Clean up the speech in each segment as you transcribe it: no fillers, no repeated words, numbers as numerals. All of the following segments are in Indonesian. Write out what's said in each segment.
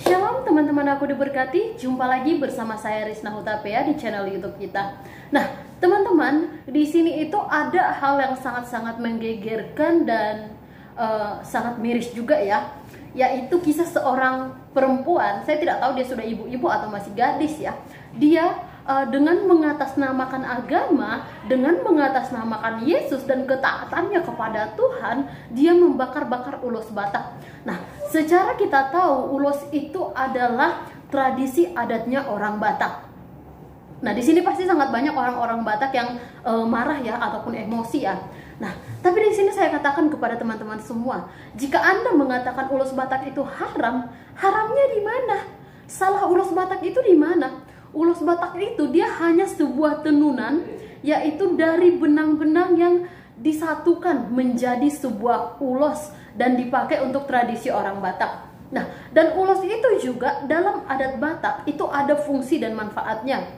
Shalom teman-teman, aku diberkati. Jumpa lagi bersama saya Risna Hutapea di channel YouTube kita. Nah, teman-teman, di sini itu ada hal yang sangat-sangat menggegerkan dan sangat miris juga ya, yaitu kisah seorang perempuan. Saya tidak tahu dia sudah ibu-ibu atau masih gadis ya. Dia dengan mengatasnamakan agama, dengan mengatasnamakan Yesus dan ketaatannya kepada Tuhan, dia membakar-bakar ulos Batak. Nah, secara kita tahu ulos itu adalah tradisi adatnya orang Batak. Nah, di sini pasti sangat banyak orang-orang Batak yang marah ya ataupun emosi ya. Nah, tapi di sini saya katakan kepada teman-teman semua, jika Anda mengatakan ulos Batak itu haram, haramnya di mana? Salah ulos Batak itu di mana? Ulos Batak itu dia hanya sebuah tenunan, yaitu dari benang-benang yang disatukan menjadi sebuah ulos dan dipakai untuk tradisi orang Batak. Nah, dan ulos itu juga dalam adat Batak itu ada fungsi dan manfaatnya.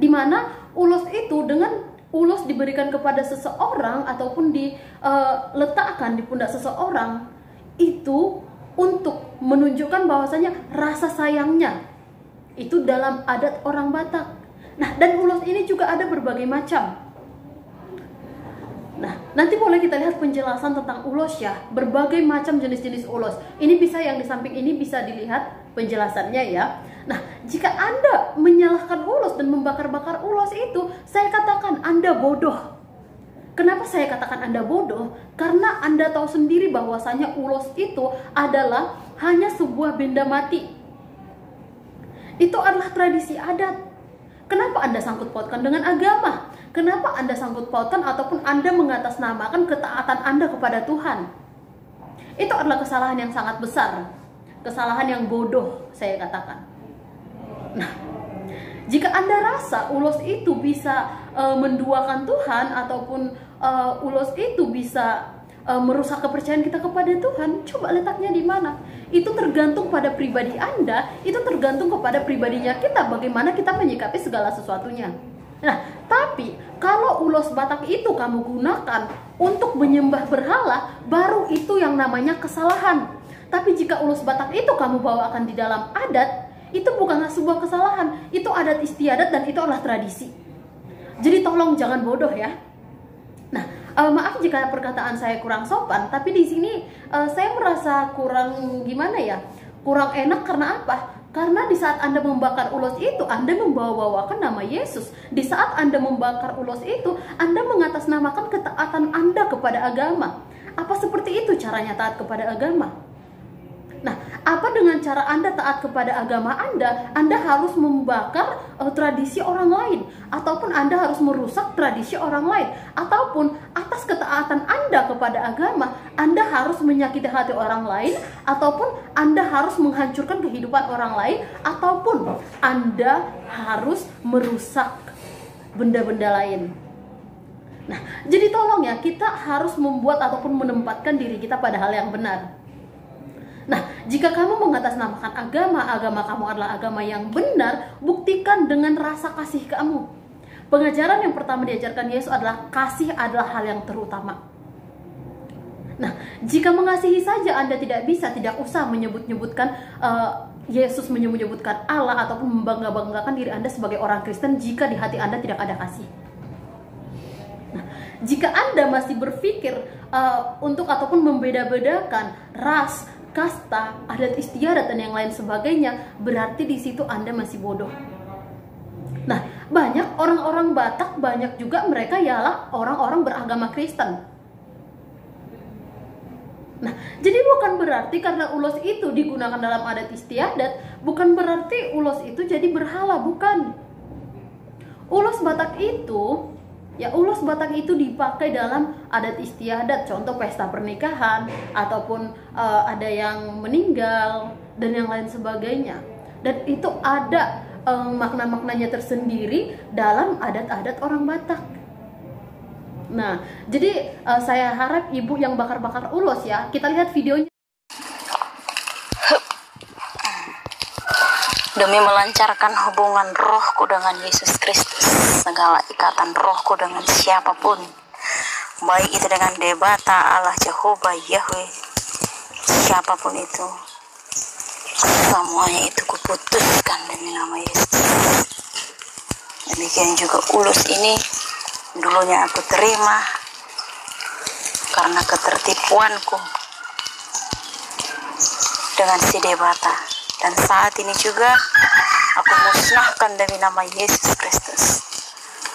Dimana ulos itu dengan ulos diberikan kepada seseorang ataupun diletakkan di pundak seseorang itu untuk menunjukkan bahwasanya rasa sayangnya itu dalam adat orang Batak. Nah, dan ulos ini juga ada berbagai macam. Nah, nanti boleh kita lihat penjelasan tentang ulos ya, berbagai macam jenis-jenis ulos. Ini bisa yang di samping ini bisa dilihat penjelasannya ya. Nah, jika Anda menyalahkan ulos dan membakar-bakar ulos itu, saya katakan Anda bodoh. Kenapa saya katakan Anda bodoh? Karena Anda tahu sendiri bahwasanya ulos itu adalah hanya sebuah benda mati. Itu adalah tradisi adat. Kenapa Anda sangkut pautkan dengan agama? Kenapa Anda sangkut pautkan ataupun Anda mengatasnamakan ketaatan Anda kepada Tuhan? Itu adalah kesalahan yang sangat besar. Kesalahan yang bodoh, saya katakan. Nah, jika Anda rasa ulos itu bisa menduakan Tuhan ataupun ulos itu bisa merusak kepercayaan kita kepada Tuhan, coba letaknya di mana? Itu tergantung pada pribadi Anda, itu tergantung kepada pribadinya kita, bagaimana kita menyikapi segala sesuatunya. Nah, tapi kalau ulos Batak itu kamu gunakan untuk menyembah berhala, baru itu yang namanya kesalahan. Tapi jika ulos Batak itu kamu bawakan di dalam adat, itu bukanlah sebuah kesalahan, itu adat istiadat dan itu adalah tradisi. Jadi tolong jangan bodoh ya. Nah, maaf jika perkataan saya kurang sopan, tapi di sini saya merasa kurang gimana ya, kurang enak. Karena apa? Karena di saat Anda membakar ulos itu, Anda membawa-bawakan nama Yesus. Di saat Anda membakar ulos itu, Anda mengatasnamakan ketaatan Anda kepada agama. Apa seperti itu caranya taat kepada agama? Nah, apa dengan cara Anda taat kepada agama Anda? Anda harus membakar tradisi orang lain, ataupun Anda harus merusak tradisi orang lain, ataupun atas ketaatan Anda kepada agama, Anda harus menyakiti hati orang lain, ataupun Anda harus menghancurkan kehidupan orang lain, ataupun Anda harus merusak benda-benda lain. Nah, jadi tolong ya, kita harus membuat ataupun menempatkan diri kita pada hal yang benar. Nah, jika kamu mengatasnamakan agama kamu adalah agama yang benar, buktikan dengan rasa kasih kamu. Pengajaran yang pertama diajarkan Yesus adalah kasih adalah hal yang terutama. Nah, jika mengasihi saja Anda tidak bisa, tidak usah menyebut-nyebutkan Yesus, menyebut-nyebutkan Allah ataupun membangga-banggakan diri Anda sebagai orang Kristen jika di hati Anda tidak ada kasih. Nah, jika Anda masih berpikir untuk ataupun membeda-bedakan ras, kasta, adat istiadat dan yang lain sebagainya, berarti di situ Anda masih bodoh. Nah, banyak orang-orang Batak, banyak juga mereka ialah orang-orang beragama Kristen. Nah, jadi bukan berarti karena ulos itu digunakan dalam adat istiadat, bukan berarti ulos itu jadi berhala, bukan. Ulos Batak itu ulos Batak itu dipakai dalam adat istiadat, contoh pesta pernikahan ataupun ada yang meninggal dan yang lain sebagainya. Dan itu ada makna-maknanya tersendiri dalam adat-adat orang Batak. Nah, jadi saya harap ibu yang bakar-bakar ulos ya, kita lihat videonya. Demi melancarkan hubungan rohku dengan Yesus Kristus, segala ikatan rohku dengan siapapun, baik itu dengan Debata, Allah, Jehovah, Yahweh, siapapun itu, kamu semuanya itu kuputuskan demi nama Yesus. Demikian juga ulos ini dulunya aku terima karena ketertipuanku dengan si Debata, dan saat ini juga aku musnahkan demi nama Yesus Kristus.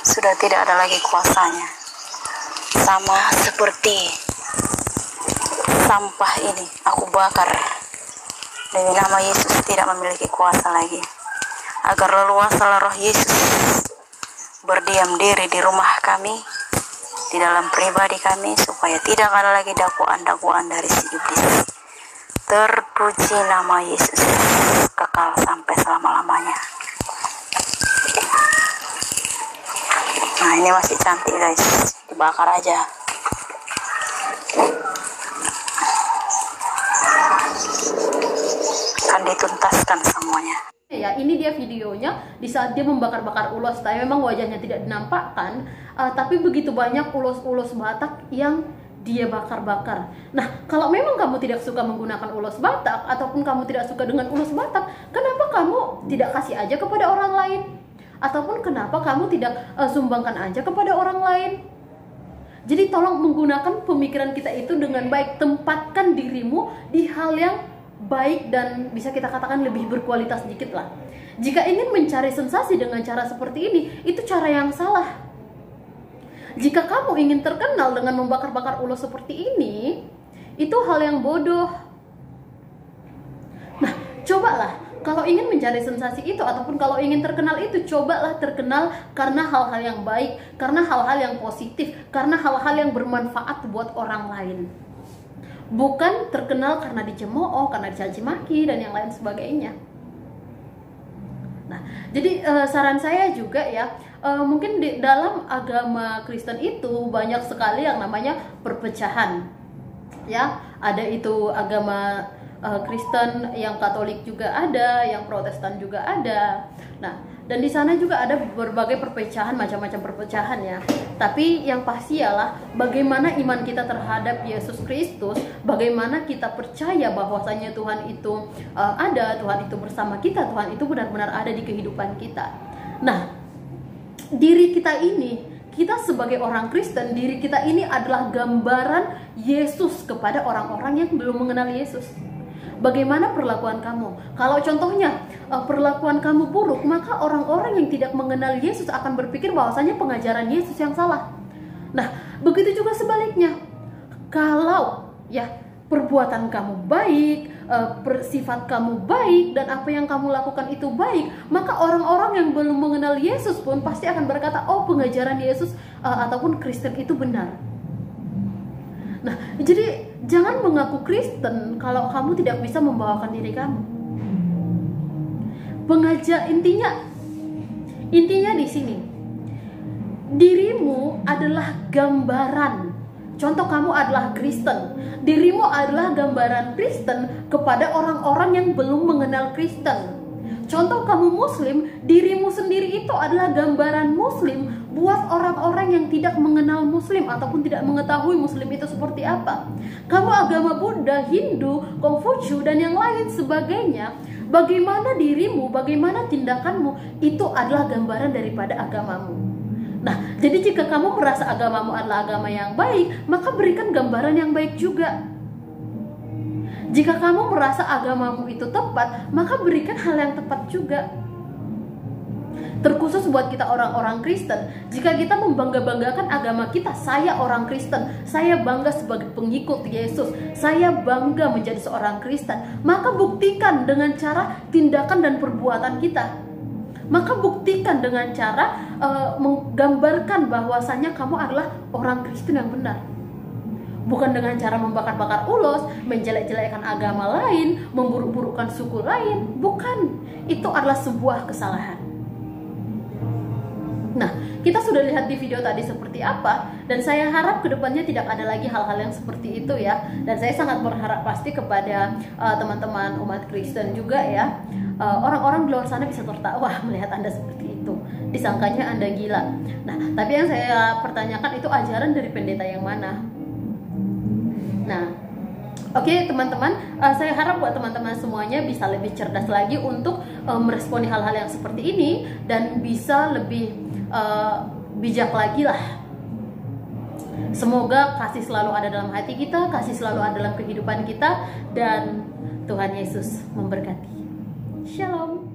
Sudah tidak ada lagi kuasanya. Sama seperti sampah ini aku bakar demi nama Yesus, tidak memiliki kuasa lagi. Agar leluasalah roh Yesus berdiam diri di rumah kami, di dalam pribadi kami, supaya tidak ada lagi dakwaan-dakwaan dari si iblis. Terpuji nama Yesus, kekal sampai selama-lamanya. Nah, ini masih cantik guys, dibakar aja. Akan dituntaskan semuanya. Ya, ini dia videonya di saat dia membakar-bakar ulos. Tapi memang wajahnya tidak dinampakkan, tapi begitu banyak ulos-ulos Batak yang dia bakar-bakar. Nah, kalau memang kamu tidak suka menggunakan ulos Batak, ataupun kamu tidak suka dengan ulos Batak, kenapa kamu tidak kasih aja kepada orang lain? Ataupun kenapa kamu tidak sumbangkan aja kepada orang lain? Jadi tolong menggunakan pemikiran kita itu dengan baik. Tempatkan dirimu di hal yang baik dan bisa kita katakan lebih berkualitas sedikit lah. Jika ingin mencari sensasi dengan cara seperti ini, itu cara yang salah. Jika kamu ingin terkenal dengan membakar-bakar ulos seperti ini, itu hal yang bodoh. Nah, cobalah kalau ingin mencari sensasi itu, ataupun kalau ingin terkenal itu, cobalah terkenal karena hal-hal yang baik, karena hal-hal yang positif, karena hal-hal yang bermanfaat buat orang lain. Bukan terkenal karena dicemooh, karena dicaci maki dan yang lain sebagainya. Nah, jadi saran saya juga ya, mungkin di dalam agama Kristen itu banyak sekali yang namanya perpecahan. Ya, ada itu agama Kristen yang Katolik juga ada, yang Protestan juga ada. Nah, dan di sana juga ada berbagai perpecahan, macam-macam perpecahan ya. Tapi yang pasti ialah bagaimana iman kita terhadap Yesus Kristus, bagaimana kita percaya bahwasanya Tuhan itu ada, Tuhan itu bersama kita, Tuhan itu benar-benar ada di kehidupan kita. Nah, diri kita ini, kita sebagai orang Kristen, diri kita ini adalah gambaran Yesus kepada orang-orang yang belum mengenal Yesus. Bagaimana perlakuan kamu? Kalau contohnya perlakuan kamu buruk, maka orang-orang yang tidak mengenal Yesus akan berpikir bahwasanya pengajaran Yesus yang salah. Nah, begitu juga sebaliknya. Kalau ya perbuatan kamu baik, sifat kamu baik, dan apa yang kamu lakukan itu baik, maka orang-orang yang belum mengenal Yesus pun pasti akan berkata, oh, pengajaran Yesus ataupun Kristen itu benar. Nah, jadi jangan mengaku Kristen kalau kamu tidak bisa membawakan diri kamu. Intinya di sini, dirimu adalah gambaran. Contoh, kamu adalah Kristen, dirimu adalah gambaran Kristen kepada orang-orang yang belum mengenal Kristen. Contoh, kamu Muslim, dirimu sendiri itu adalah gambaran Muslim buat orang-orang yang tidak mengenal Muslim ataupun tidak mengetahui Muslim itu seperti apa. Kamu agama Buddha, Hindu, Konghucu, dan yang lain sebagainya. Bagaimana dirimu, bagaimana tindakanmu, itu adalah gambaran daripada agamamu. Nah, jadi jika kamu merasa agamamu adalah agama yang baik, maka berikan gambaran yang baik juga. Jika kamu merasa agamamu itu tepat, maka berikan hal yang tepat juga. Terkhusus buat kita orang-orang Kristen, jika kita membangga-banggakan agama kita, saya orang Kristen, saya bangga sebagai pengikut Yesus, saya bangga menjadi seorang Kristen, maka buktikan dengan cara tindakan dan perbuatan kita. Maka buktikan dengan cara menggambarkan bahwasanya kamu adalah orang Kristen yang benar. Bukan dengan cara membakar-bakar ulos, menjelek-jelekkan agama lain, memburuk-burukkan suku lain. Bukan, itu adalah sebuah kesalahan. Nah, kita sudah lihat di video tadi seperti apa, dan saya harap kedepannya tidak ada lagi hal-hal yang seperti itu ya. Dan saya sangat berharap pasti kepada teman-teman umat Kristen juga ya, orang-orang di luar sana bisa tertawa melihat Anda seperti itu, disangkanya Anda gila. Nah, tapi yang saya pertanyakan itu ajaran dari pendeta yang mana? Nah, Oke teman-teman, saya harap buat teman-teman semuanya bisa lebih cerdas lagi untuk meresponi hal-hal yang seperti ini dan bisa lebih bijak lagi lah. Semoga kasih selalu ada dalam hati kita, kasih selalu ada dalam kehidupan kita, dan Tuhan Yesus memberkati. Shalom.